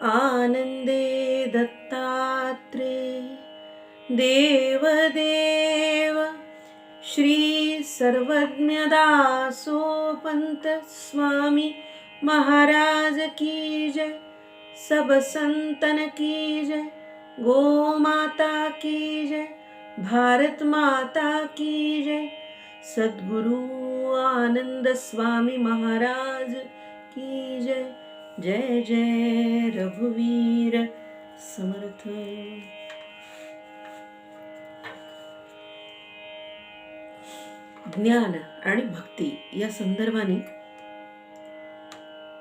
आनंदे दत्तात्रे देवदेव श्री सर्वज्ञदासोपंत स्वामी महाराज की जय। सब संतन की जय। गो माता की जय। भारत माता की जय। सद्गुरु आनंद स्वामी महाराज की जय। जय जय रघुवीर समर्थ। ज्ञान आणि भक्ती या संदर्भाने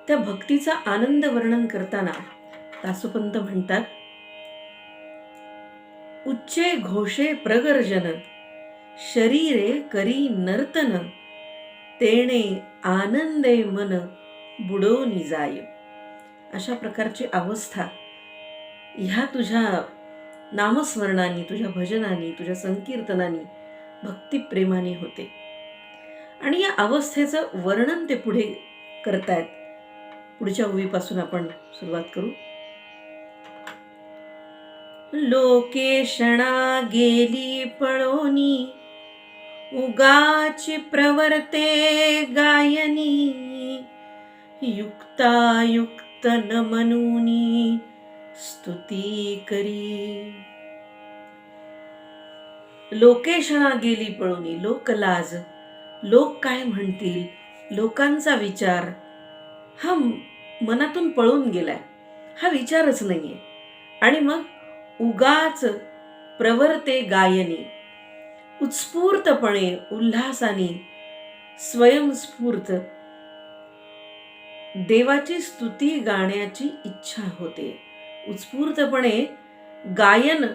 त्या भक्तीचा आनंद वर्णन करताना दासोपंत म्हणतात, उच्चे घोषे प्रगर्जन शरीरे करी नर्तन तेणे आनंदे मन बुडवून जाय। अशा प्रकारची अवस्था ह्या तुझ्या नामस्मरणाने, तुझ्या भजनाने, तुझ्या संकीर्तनाने, भक्तिप्रेमाने होते। आणि या अवस्थेचं वर्णन ते पुढे करतायत। पुढच्या ओळीपासून आपण सुरुवात करू। लोकेशणा गेली पळोनी उगाची प्रवर्ते गायनी युक्तायुक्त न म्हणूनी स्तुती करी। लोकेशणा गेली पळोनी, लोकलाज, लोक काय म्हणतील, लोकांचा विचार हा मनातून पळून गेलाय, हा विचारच नाहीये। आणि मग उगाच प्रवर्ते गायनी, उत्स्फूर्तपणे उल्हासाने स्वयंस्फूर्त देवाची स्तुती गाण्याची इच्छा होते। उत्स्फूर्तपणे गायन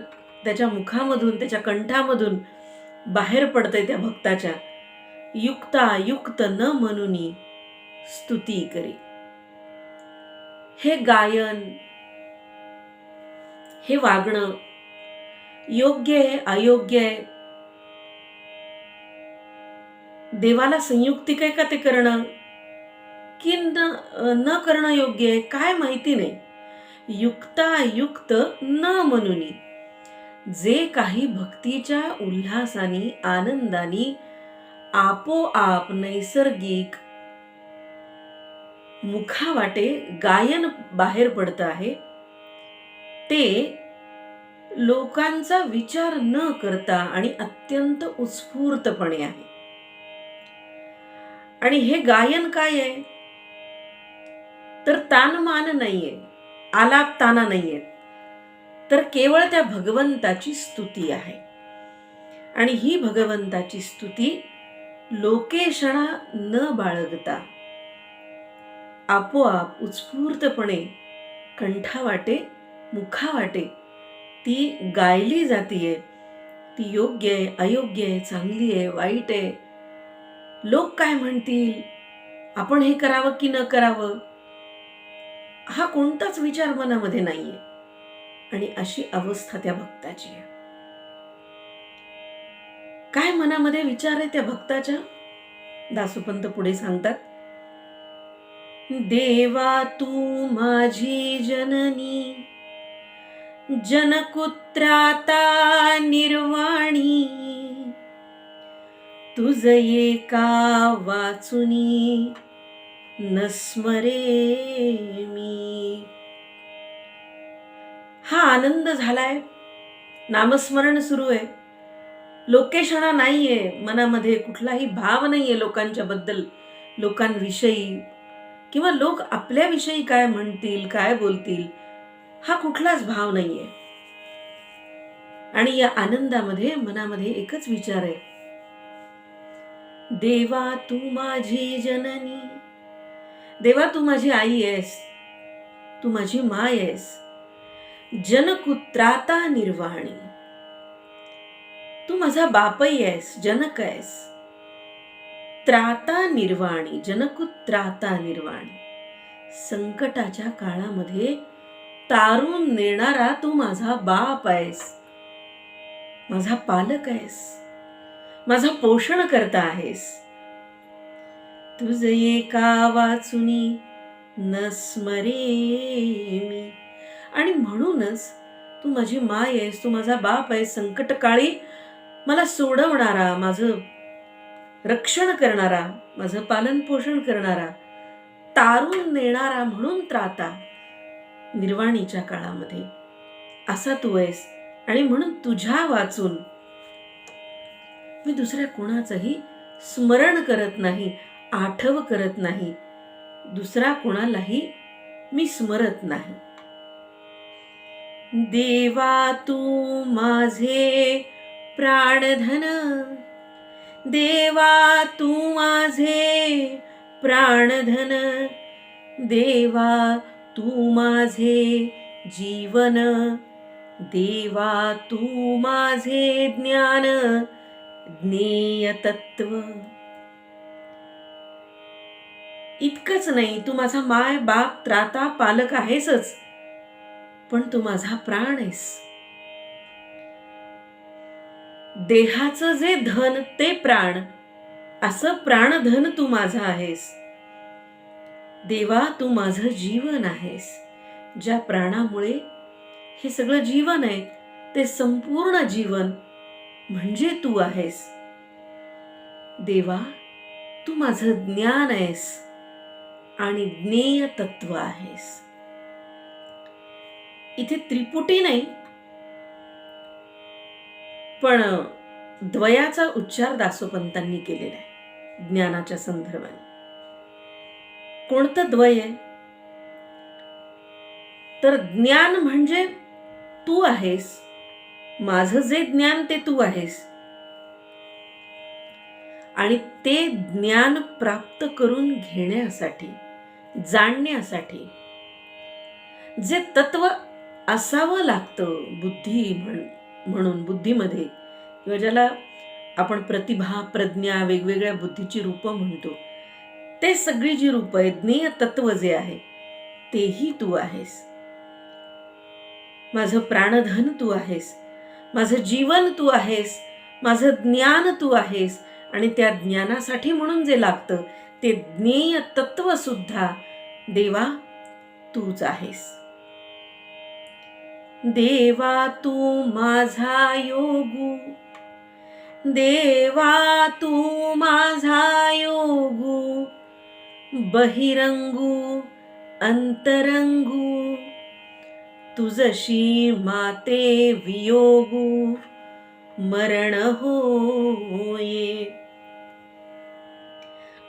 त्याच्या मुखामधून, त्याच्या कंठामधून बाहेर पडतंय त्या भक्ताच्या। युक्तायुक्त न म्हणूनी स्तुती करी। हे गायन, हे वागणं योग्य आहे अयोग्य आहे, देवाला संयुक्तिक आहे का ते करणं, की न करणं योग्य आहे, काय माहिती नाही। युक्तायुक्त न म्हणूनी, जे काही भक्तीच्या उल्हासाने आनंदाने आपोआप नैसर्गिक मुखावाटे गायन बाहेर पडतं आहे, ते लोकांचा विचार न करता आणि अत्यंत उत्स्फूर्तपणे आहे। आणि हे गायन काय आहे, तर तानमान नाहीये, आलाप ताना नाहीये, तर केवळ त्या भगवंताची स्तुती आहे। आणि ही भगवंताची स्तुती लोकेशणा न बाळगता आपोआप उत्स्फूर्तपणे कंठावाटे, मुखावाटे ती गायली जातीये। ती योग्य आहे अयोग्य आहे, चांगली आहे वाईट आहे, लोक काय म्हणतील, आपण हे करावं की न करावं, हा कोणताच विचार मनामध्ये नाहीये। आणि अशी अवस्था त्या भक्ताची आहे। काय मनामध्ये विचार आहे त्या भक्ताच्या, दासोपंत पुढे सांगतात, देवा तू माझी जननी जनकुत्राता निर्वाणी तुझ एका वाचुनी न स्मरे मी। हा आनंद झालाय, नामस्मरण सुरू आहे, लोकेशणा नाहीये, मनामध्ये कुठलाही भाव नाहीये लोकांच्या बद्दल, लोकांविषयी किंवा लोक आपल्याविषयी काय म्हणतील, काय बोलतील, हा कुठलाच भाव नाहीये। आणि या आनंदामध्ये मनामध्ये एकच विचार आहे, देवा तू माझी जननी, देवा तू माझी आई आहेस, तू माझी माय आहेस, जनकुत्राता निर्वाणी, तू माझा बापही आहेस, जनक आहेस, त्राता निर्वाणी, जनकुत्राता निर्वाणी, संकटाच्या काळामध्ये तारून नेणारा तू माझा बाप आहेस, माझा पालक आहेस, माझा पोषण करता आहेस। तुझ एका वाचुनी न स्मरे मी, आणि म्हणूनच तू माझी माय आहेस, तू माझा बाप आहेस. संकटकाळी मला सोडवणारा, माझं रक्षण करणारा, माझं पालन पोषण करणारा, तारून नेणारा म्हणून त्राता निर्वाणीच्या काळामध्ये असा तू आहेस. आणि म्हणून तुझ्या वाचून मी दुसऱ्या कोणाचंही स्मरण करत नाही, आठव करत नाही, दुसरा कोणालाही मी स्मरत नाही. देवा तू माझे प्राणधन, देवा तू माझे प्राणधन, देवा तू माझे जीवन, देवा तू माझे ज्ञान ज्ञेय तत्व. इतकंच नाही, तू माझा माय बाप त्राता पालक आहेसच, पण तू माझा प्राण आहेस. देहाचं जे धन ते प्राण, असं प्राणधन तू माझा आहेस. देवा तू माझं जीवन आहेस. ज्या प्राणामुळे हे सगळं जीवन आहे, ते संपूर्ण जीवन म्हणजे तू आहेस. देवा तू माझं ज्ञान आहेस आणि ज्ञेय तत्व आहेस. इथे त्रिपुटी नाही, पण द्वयाचा उच्चार दासोपंतांनी केलेला आहे ज्ञानाच्या संदर्भाने. कोणतं द्वय आहे? तर ज्ञान म्हणजे तू आहेस, माझं जे ज्ञान ते तू आहेस. आणि ते ज्ञान प्राप्त करून घेण्यासाठी, जाणण्यासाठी जे तत्व असावं लागतं बुद्धी म्हणून, बुद्धीमध्ये, किंवा ज्याला आपण प्रतिभा, प्रज्ञा, वेगवेगळ्या बुद्धीची रूपं म्हणतो, ते सगळी जी रूपं आहेत, ज्ञेय तत्व जे आहे तेही तू आहेस. माझं प्राणधन तू आहेस, माझं जीवन तू आहेस, माझं ज्ञान तू आहेस. आणि त्या ज्ञानासाठी म्हणून जे लागतं ते ज्ञेय तत्व सुद्धा देवा तूच आहेस. देवा तू माझा योगू, देवा तू माझा योगू, बहिरंगू अंतरंगू, तुझशी माते वियोगू मरण होये.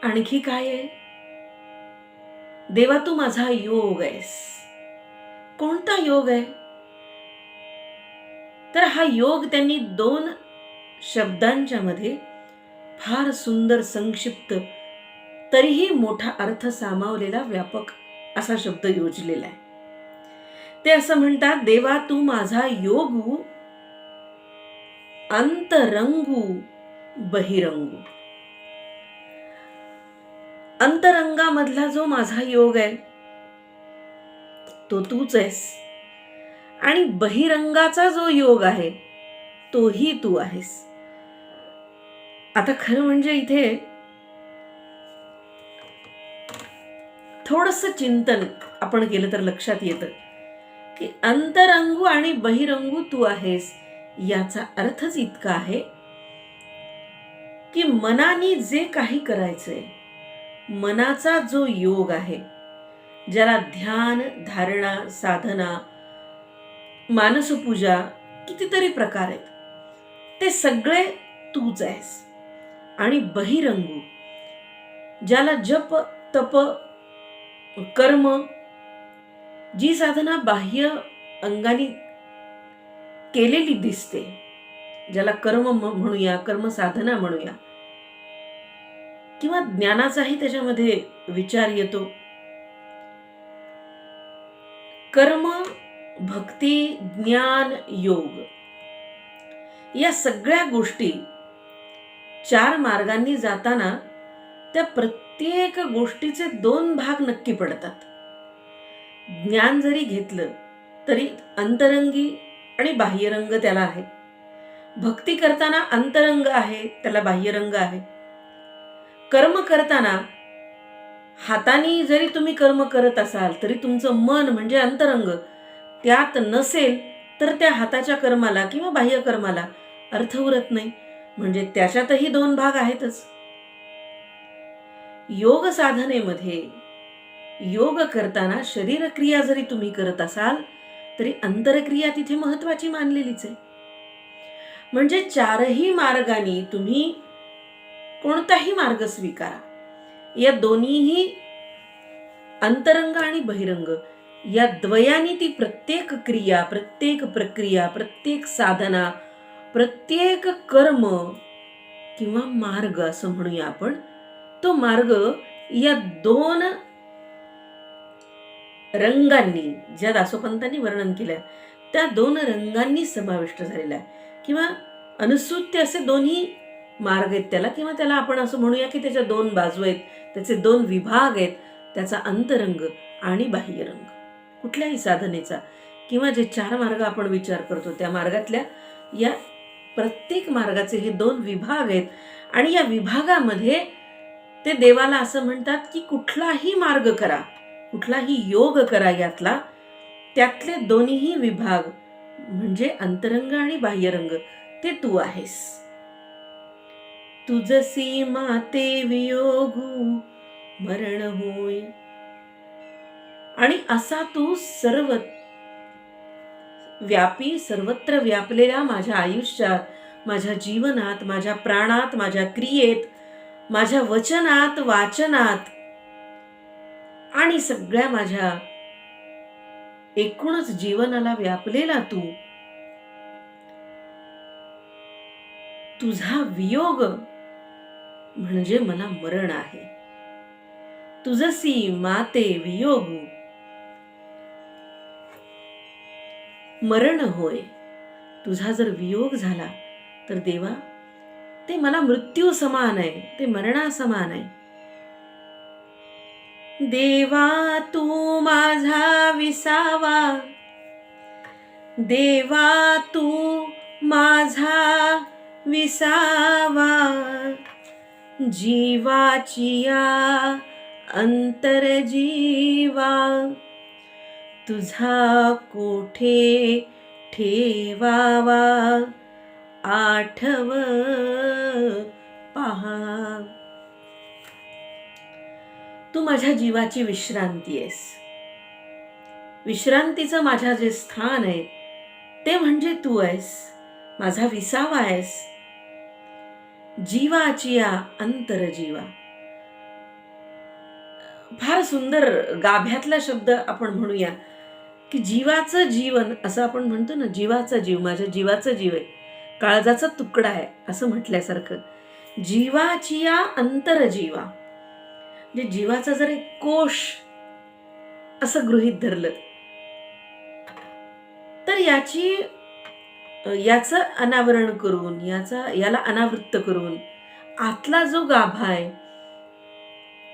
आणखी काय आहे? देवा तू माझा योग आहेस. कोणता योग आहे? तर हा योग त्यांनी 2 शब्दांच्या मध्ये फार सुंदर, संक्षिप्त, तरीही मोठा अर्थ सामावलेला, व्यापक असा शब्द योजलेला आहे. ते असं म्हणतात, देवा तू माझा योगू अंतरंगू बहिरंगू. अंतरंगामधला जो माझा योग आहे तो तूच आहेस, आणि बहिरंगाचा जो योग आहे तोही तू आहेस. आता खरं म्हणजे इथे थोडंसं चिंतन आपण केलं तर लक्षात येतं की अंतरंगू आणि बहिरंगू तू आहेस याचा अर्थच इतका आहे की मनाने जे काही करायचंय, मनाचा जो योग आहे, ज्याला ध्यान, धारणा, साधना, मानसपूजा, कितीतरी प्रकार आहेत, ते सगळे तूच आहेस. आणि बहिरंगू, ज्याला जप, तप, कर्म, जी साधना बाह्य अंगाने केलेली दिसते, ज्याला कर्म म्हणूया, कर्म साधना म्हणूया, किंवा ज्ञानाचाही त्याच्यामध्ये विचार येतो. कर्म, भक्ती, ज्ञान, योग या सगळ्या गोष्टी 4 मार्गांनी जाताना त्या प्रत्येक गोष्टीचे 2 भाग नक्की पडतात. ज्ञान जरी घेतलं तरी अंतरंगी आणि बाह्यरंग त्याला आहे. भक्ती करताना अंतरंग आहे, त्याला बाह्यरंग आहे. कर्म करताना हाताने जरी तुम्ही कर्म करत असाल तरी तुमचं मन म्हणजे अंतरंग, त्यात नसेल तर त्या हाताच्या कर्माला किंवा बाह्य कर्माला अर्थ उरत नाही. म्हणजे त्याच्यातही दोन भाग आहेतच. योग साधनेमध्ये योग करताना शरीर क्रिया जरी तुम्ही करत असाल तरी अंतरक्रिया तिथे महत्वाची मानलेलीच आहे. म्हणजे चारही मार्गाने तुम्ही कोणताही मार्ग स्वीकारा, या दोन्हीही अंतरंग आणि बहिरंग या द्वयानी ती प्रत्येक क्रिया, प्रत्येक प्रक्रिया, प्रत्येक साधना, प्रत्येक कर्म किंवा मार्ग असं म्हणूया आपण, तो मार्ग या दोन रंगांनी, ज्या दासोपंतांनी वर्णन केलं त्या दोन रंगांनी समाविष्ट झालेला आहे. किंवा अनुसूत्य असे दोन्ही मार्ग आहेत त्याला, किंवा त्याला आपण असं म्हणूया की त्याच्या दोन बाजू आहेत, त्याचे दोन विभाग आहेत, त्याचा अंतरंग आणि बाह्यरंग. कुठल्याही साधनेचा किंवा जे चार मार्ग आपण विचार करतो त्या मार्गातल्या या प्रत्येक मार्गाचे हे दोन विभाग आहेत. आणि या विभागामध्ये ते देवाला असं म्हणतात की कुठलाही मार्ग करा, कुठलाही योग करा, यातला त्यातले दोन्हीही विभाग म्हणजे अंतरंग आणि बाह्यरंग ते तू आहेस. तुझसी माते वियोगू मरण होय. आणि असा तू सर्व व्यापी, सर्वत्र व्यापलेल्या माझ्या आयुष्यात, माझ्या जीवनात, माझ्या प्राणात, माझ्या क्रियेत, माझ्या वचनात, वाचनात आणि सगळ्या माझ्या एकूणच जीवनाला व्यापलेला तू, तुझा वियोग म्हणजे मला मरण आहे. तुझसी माते वियोगू मरण होय. तुझा जर वियोग झाला तर देवा ते मला मृत्यू समान आहे, ते मरणा समान आहे. देवा तू माझा विसावा, देवा तू माझा विसावा, जीवाची या अंतरजीवा, तुझा कोठे ठेवावा आठव पहा. तू माझ्या जीवाची विश्रांती आहेस. विश्रांतीचं माझ्या जे स्थान आहे ते म्हणजे तू आहेस, माझा विसावा आहेस. जीवाची या अंतरजीवा, फार सुंदर गाभ्यातला शब्द आपण म्हणूया की जीवाचं जीवन असं आपण म्हणतो ना, जीवाचा जीव, माझ्या जीवाचा जीव आहे, काळजाचा तुकडा आहे असं म्हटल्यासारखं. जीवाची या अंतरजीवा म्हणजे जीवाचा जर एक कोश असं गृहीत धरलं तर याचं अनावरण करून, याला अनावृत्त करून आतला जो गाभा आहे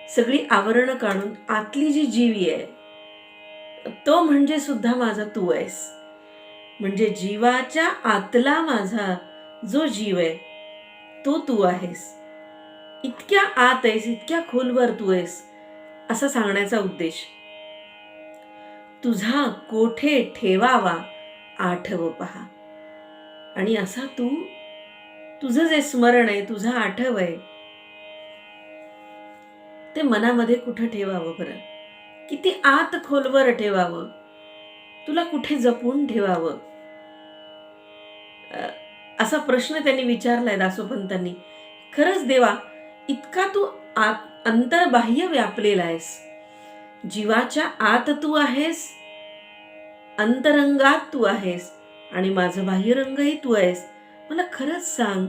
सगळी आवरण काढून आतली जी जीवी आहे तो म्हणजे सुद्धा माझा तू आहेस. म्हणजे जीवाच्या आतला माझा जो जीव आहे तो तू आहेस. इतक्या आत आहेस, इतक्या खोलवर तू आहेस असा सांगण्याचा उद्देश. तुझा कोठे ठेवावा आठव पहा. आणि असा तू, तुझं जे स्मरण आहे, तुझा आठव आहे ते मनामध्ये कुठं ठेवावं बरं? किती आत खोलवर ठेवावं? तुला कुठे जपून ठेवावं? असा प्रश्न त्यांनी विचारलाय दासोपंतांनी. खरंच देवा, इतका तू अंतर्बाह्य व्यापलेला आहेस. जीवाच्या आत तू आहेस, अंतरंगात तू आहेस आणि माझं बाह्यरंगही तू आहेस. मला खरंच सांग,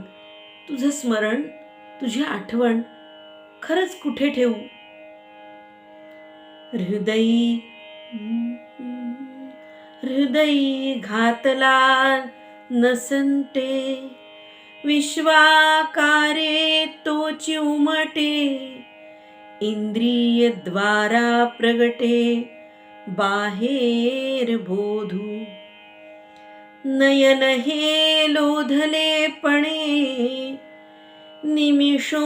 तुझं स्मरण, तुझी आठवण खरंच कुठे ठेवू? हृदयी घातला नसंते, विश्वाकारे तोची उमटे, इंद्रिय द्वारा प्रगटे बाहेर बोधू. नयन हे लोधलेपणे, निमिषोन्मेषांचे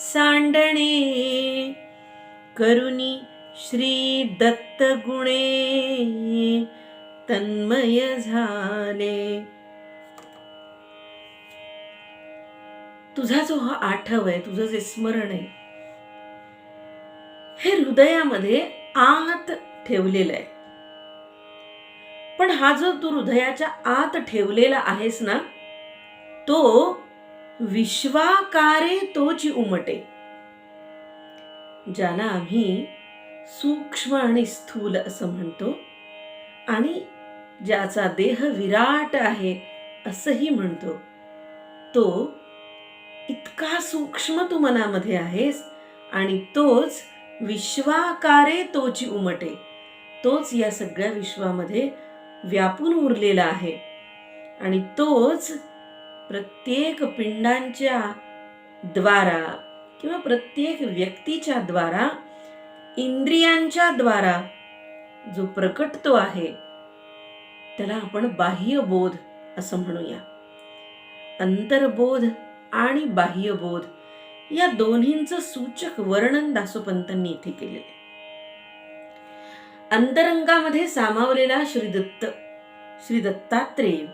सांडणे, करुणी श्री दत्त गुणे तन्मय झाले. तुझा जो हा आठव आहे, तुझं जे स्मरण आहे, हे हृदयामध्ये आत ठेवलेलं आहे. पण हा जो तू हृदयाच्या आत ठेवलेला आहेस ना, तो विश्वाकारे तोची उमटे, ज्याला आम्ही सूक्ष्म आणि स्थूल असं म्हणतो, आणि ज्याचा देह विराट आहे असंही म्हणतो, तो इतका सूक्ष्म तू मनामध्ये आहेस, आणि तोच विश्वाकारे तोची उमटे, तोच या सगळ्या विश्वामध्ये व्यापून उरलेला आहे. आणि तोच प्रत्येक पिंडांच्या द्वारा किंवा प्रत्येक व्यक्तीच्या द्वारा, इंद्रियांच्या द्वारा जो प्रकटतो आहे, त्याला आपण बाह्यबोध असं म्हणूया. अंतर्बोध आणि बाह्यबोध या दोन्हींचं सूचक वर्णन दासोपंतांनी इथे केलेले. अंतरंगामध्ये सामावलेला श्री दत्तात्रेय,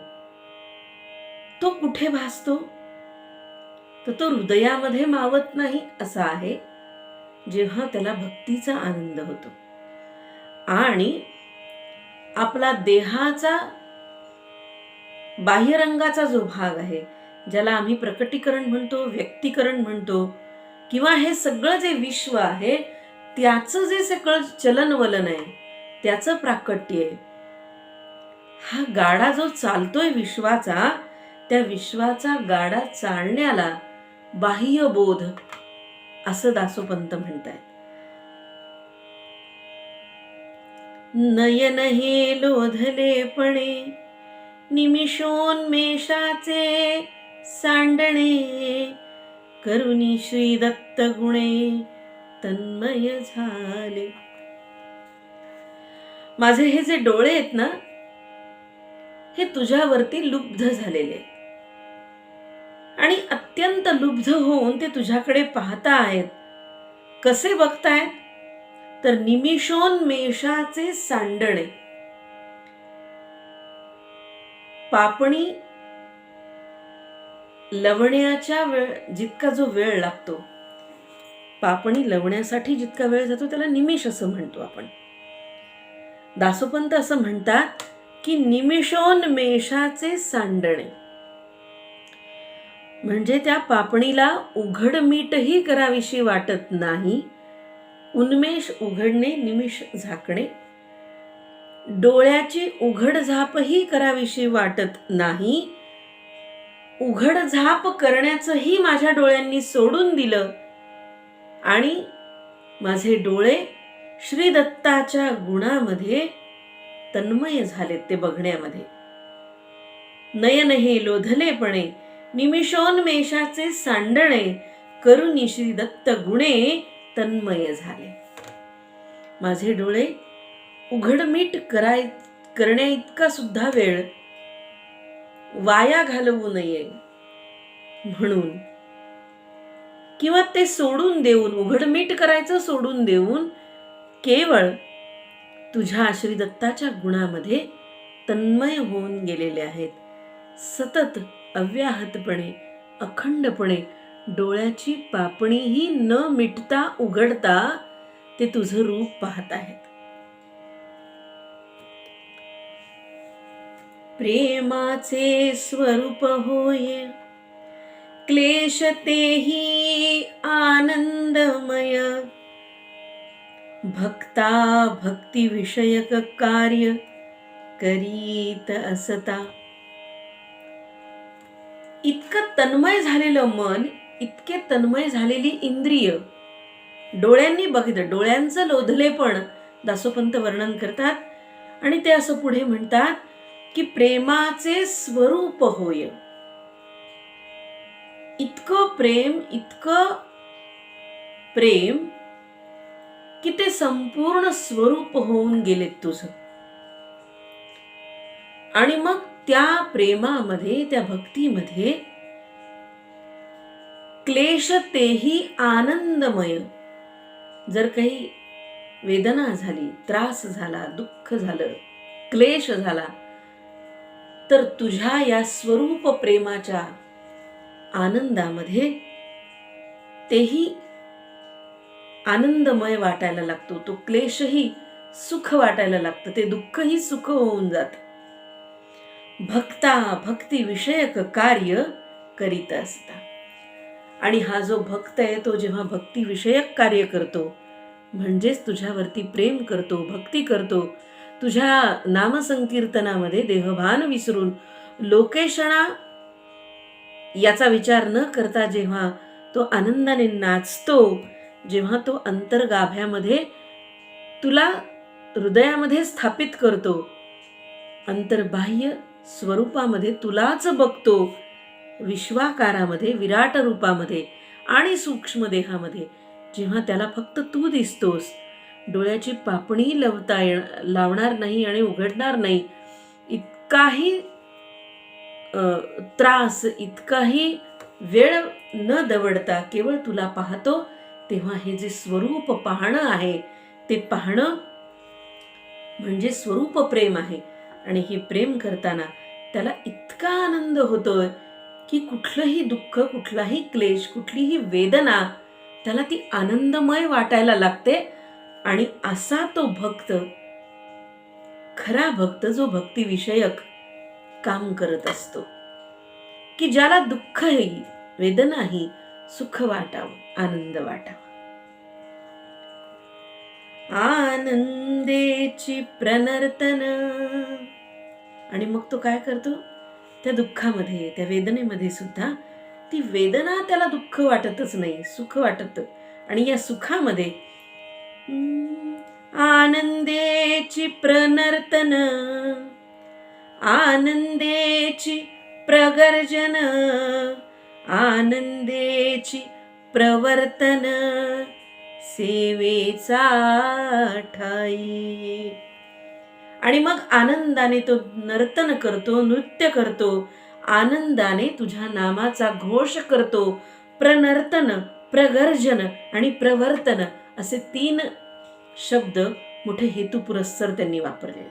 तो कुठे भासतो? तर तो हृदयामध्ये मावत नाही असा आहे, जेव्हा त्याला भक्तीचा आनंद होतो. आणि आपला देहाचा बाह्यरंगाचा जो भाग आहे, ज्याला आम्ही प्रकटीकरण म्हणतो, व्यक्तीकरण म्हणतो, किंवा हे सगळं जे विश्व आहे त्याचं जे सगळं चलनवलन आहे, त्याचं प्राकट्य आहे, हा गाडा जो चालतोय विश्वाचा, त्या विश्वाचा गाडा चालण्याला बाह्यबोध असं दासोपंत म्हणतायत. नयन हे लोधलेपणे निमिषोन्मेषाचे सांडणे, करुणी श्री दत्त गुणे तन्मय झाले. माझे हे जे डोळे आहेत ना, हे तुझ्यावरती लुब्ध झालेले आहेत, आणि अत्यंत लुब्ध होऊन ते तुझ्याकडे पाहता आहेत. कसे बघतायत? तर निमिषोन्मेषाचे सांडणे. पापणी लवण्याच्या जितका जो वेळ लागतो, पापणी लवण्यासाठी जितका वेळ जातो, त्याला निमिष असं म्हणतो आपण. दासोपंत असं म्हणतात की निमिषोन्मेषाचे सांडणे, म्हणजे त्या पापणीला उघडमीटही करावीशी वाटत नाही. उन्मेष उघडणे, निमिष झाकणे. डोळ्याची उघडझापही करावीशी वाटत नाही. उघडझाप करण्याचंही माझ्या डोळ्यांनी सोडून दिलं, आणि माझे डोळे श्री दत्ताच्या गुणामध्ये तन्मय झालेत ते बघण्यामध्ये. नयन हे लोधलेपणे निमिषोन्मेषाचे सांडणे, करुणी श्री दत्त गुणे तन्मय झाले. माझे डोळे उघडमीट करण्या इतका सुद्धा वेळ वाया घालवू नये म्हणून, किंवा ते सोडून देऊन, उघडमीट करायचं सोडून देऊन, केवळ तुझ्या श्री दत्ताच्या गुणामध्ये तन्मय होऊन गेलेले आहेत. सतत अव्याहतपणे, अखंडपणे डोळ्याची पापणीही न मिटता उघडता ते तुझं रूप पाहत आहेत. प्रेमाचे स्वरूप होय क्लेश तेही आनंदमय, भक्ता भक्ती विषयक कार्य करीत असता. इतकं तन्मय झालेलं मन, इतके तन्मय झालेली इंद्रिय, डोळ्यांनी बघितलं, डोळ्यांचं लोधलेपण दासोपंत वर्णन करतात. आणि ते असं पुढे म्हणतात की प्रेमाचे स्वरूप होय. इतकं प्रेम की ते संपूर्ण स्वरूप होऊन गेले तुझं. आणि मग त्या प्रेमामध्ये, त्या भक्तीमध्ये क्लेश तेही आनंदमय. जर काही वेदना झाली, त्रास झाला, दुःख झालं, क्लेश झाला, तर तुझ्या या स्वरूप प्रेमाच्या आनंदामध्ये तेही आनंदमय वाटायला लागतो. तो क्लेशही सुख वाटायला लागतं, ते दुःखही सुख होऊन जात. भक्ता भक्ती विषयक कार्य करीत असता. आणि हा जो भक्त आहे तो जेव्हा भक्ती विषयक कार्य करतो, म्हणजेच तुझ्यावरती प्रेम करतो, भक्ती करतो, तुझ्या नामसंकीर्तनामध्ये देहभान विसरून लोकेशणा याचा विचार न करता जेव्हा तो आनंदाने नाचतो, जेव्हा तो अंतर्गाभ्यामध्ये तुला हृदयामध्ये स्थापित करतो, अंतर्बाह्य स्वरूपामध्ये तुलाच बघतो, विश्वाकारामध्ये, विराट रूपामध्ये आणि सूक्ष्म देहामध्ये, जेव्हा त्याला फक्त तू दिसतोस, डोळ्याची पापणी लावणार नाही आणि उघडणार नाही, इतकाही त्रास, इतकाही वेळ न दवडता केवळ तुला पाहतो, तेव्हा हे जे स्वरूप पाहणं आहे, ते पाहणं म्हणजे स्वरूप प्रेम आहे. आणि हे प्रेम करताना त्याला इतका आनंद होतोय की कुठलंही दुःख, कुठलाही क्लेश, कुठलीही वेदना त्याला ती आनंदमय वाटायला लागते. आणि असा तो भक्त, खरा भक्त, जो भक्तिविषयक काम करत असतो, की ज्याला दुःखही, वेदनाही सुख वाटावं, आनंद वाटावा. आनंदेची प्रनर्तन. आणि मग तो काय करतो, त्या दुःखामध्ये, त्या वेदनेमध्ये सुद्धा ती वेदना त्याला दुःख वाटतच नाही, सुख वाटत. आणि या सुखामध्ये आनंदेची प्रनर्तन, आनंदेची प्रगर्जन, आनंदेची प्रवर्तन, सेवेचा ठाई. आणि मग आनंदाने तो नर्तन करतो, नृत्य करतो, आनंदाने तुझ्या नामाचा घोष करतो. प्रनर्तन, प्रगर्जन आणि प्रवर्तन असे 3 शब्द मोठे हेतुपुरस्सर त्यांनी वापरले.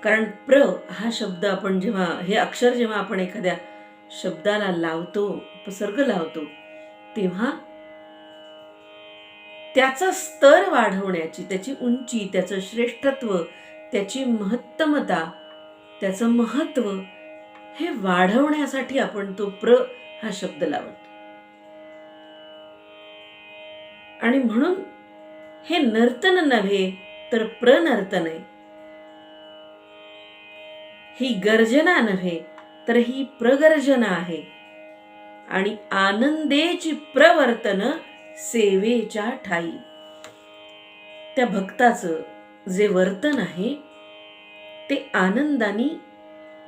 कारण प्र हा शब्द आपण जेव्हा, हे अक्षर जेव्हा आपण एखाद्या शब्दाला लावतो, उपसर्ग लावतो, तेव्हा त्याचा स्तर वाढवण्याची, त्याची उंची, त्याचं श्रेष्ठत्व, त्याची महत्तमता, त्याचं महत्व हे वाढवण्यासाठी आपण तो प्र हा शब्द लावतो. आणि म्हणून हे नर्तन नव्हे तर प्रनर्तन आहे. ही गर्जना नव्हे तर ही प्रगर्जना आहे. आणि आनंदेची प्रवर्तन सेवेच्या ठाई. त्या भक्ताचं जे वर्तन आहे ते आनंदाने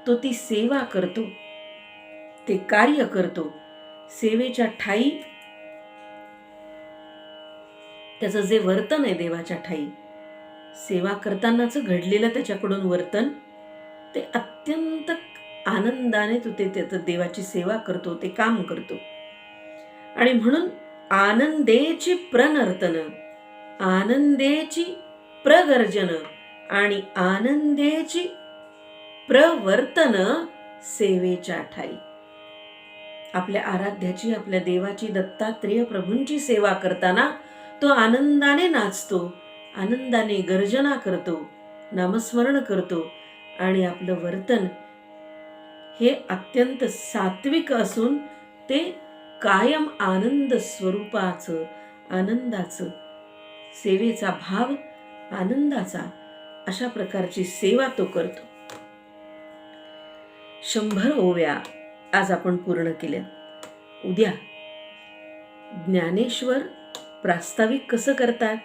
तो ती सेवा करतो, ते कार्य करतो. सेवेच्या ठाई त्याचं जे वर्तन आहे देवाच्या ठाई, सेवा करतानाच घडलेलं त्याच्याकडून वर्तन, ते अत्यंत आनंदाने तो ते देवाची सेवा करतो, ते काम करतो. आणि म्हणून आनंदेची प्रनर्तन, आनंदेची प्रगर्जन आणि आनंदेची प्रवर्तन सेवेच्या ठाई. आपल्या आराध्याची, आपल्या देवाची, दत्तात्रेय प्रभूंची सेवा करताना तो आनंदाने नाचतो, आनंदाने गर्जना करतो, नामस्मरण करतो. आणि आपलं वर्तन हे अत्यंत सात्विक असून ते कायम आनंद स्वरूपाचं, आनंदाचं, सेवेचा भाव, आनंदाचा, अशा प्रकारची सेवा तो करतो. 100 ओव्या आज आपण पूर्ण केल्या. उद्या ज्ञानेश्वर प्रास्ताविक कसं करतात,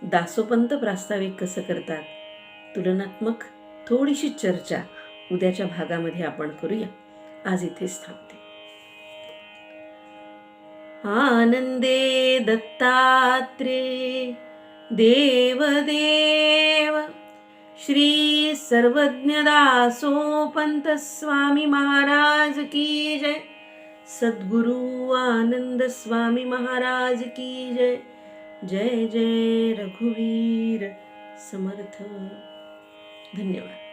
दासोपंत प्रास्ताविक कसं करतात, तुलनात्मक थोडीशी चर्चा उद्याच्या भागामध्ये आपण करूया. आज इथेच थांबते. आनंदे दत्तात्रेय देवदेव श्री सर्वज्ञ दासोपंत स्वामी महाराज की जय. सद्गुरु आनंद स्वामी महाराज की जय. जय जय रघुवीर समर्थ. धन्यवाद.